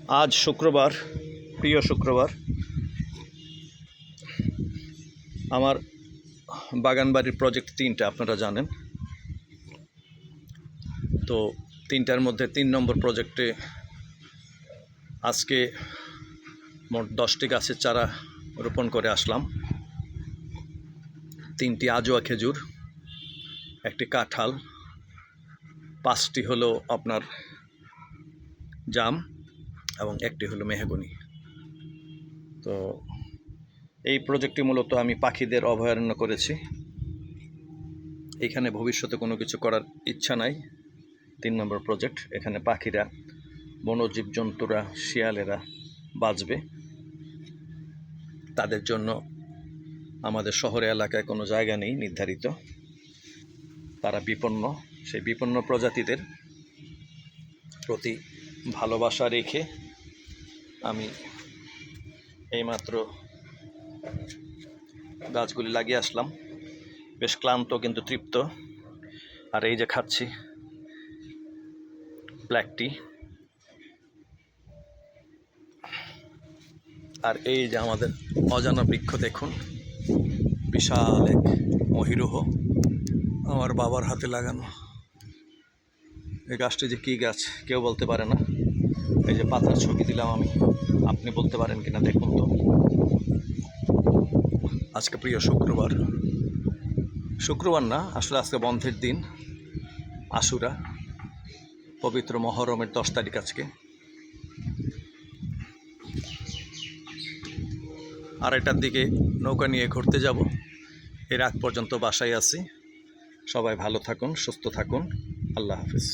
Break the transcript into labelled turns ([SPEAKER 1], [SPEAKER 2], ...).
[SPEAKER 1] আজ শুক্রবার, প্রিয় শুক্রবার। আমার বাগানবাড়ির প্রজেক্ট 3টা আপনারা জানেন। তো 3টার মধ্যে 3 নম্বর প্রজেক্টে আজকে মোট 10টি গাছের চারা রোপণ করে আসলাম। 3টি আজোয়া খেজুর, 1টি কাঁঠাল, 5টি হলো আপনার জাম এবং 1টি হলো মেহগনি। তো এই প্রজেক্টটি মূলত আমি পাখিদের অভয়ারণ্য করেছি। এখানে ভবিষ্যতে কোনো কিছু করার ইচ্ছা নাই। 3 নম্বর প্রজেক্ট, এখানে পাখিরা, বনজীব জন্তুরা, শিয়ালেরা বাঁচবে। তাদের জন্য আমাদের শহরে এলাকায় কোনো জায়গা নেই নির্ধারিত, তারা বিপন্ন। সেই বিপন্ন প্রজাতিদের প্রতি ভালোবাসা রেখে আমি এইমাত্র গাছগুলি লাগিয়ে আসলাম। বেশ ক্লান্ত কিন্তু তৃপ্ত। আর এই যে খাচ্ছি ব্ল্যাক টি। আর এই যে আমাদের অজানা বৃক্ষ দেখুন, বিশাল এক মহিরুহ, আমার বাবার হাতে লাগানো। এই গাছটি যে কী গাছ কেউ বলতে পারে না। এই যে পাতার ছবি দিলাম আমি, আপনি বলতে পারেন কিনা দেখুন তো। আজকে প্রিয় শুক্রবার, শুক্রবার না আসলে আজকে বন্ধের দিন, আশুরা, পবিত্র মহরমের 10 তারিখ আজকে। আড়াইটার দিকে নৌকা নিয়ে ঘুরতে যাব। এর আগ পর্যন্ত বাসায় আছি। সবাই ভালো থাকুন, সুস্থ থাকুন। আল্লাহ হাফিজ।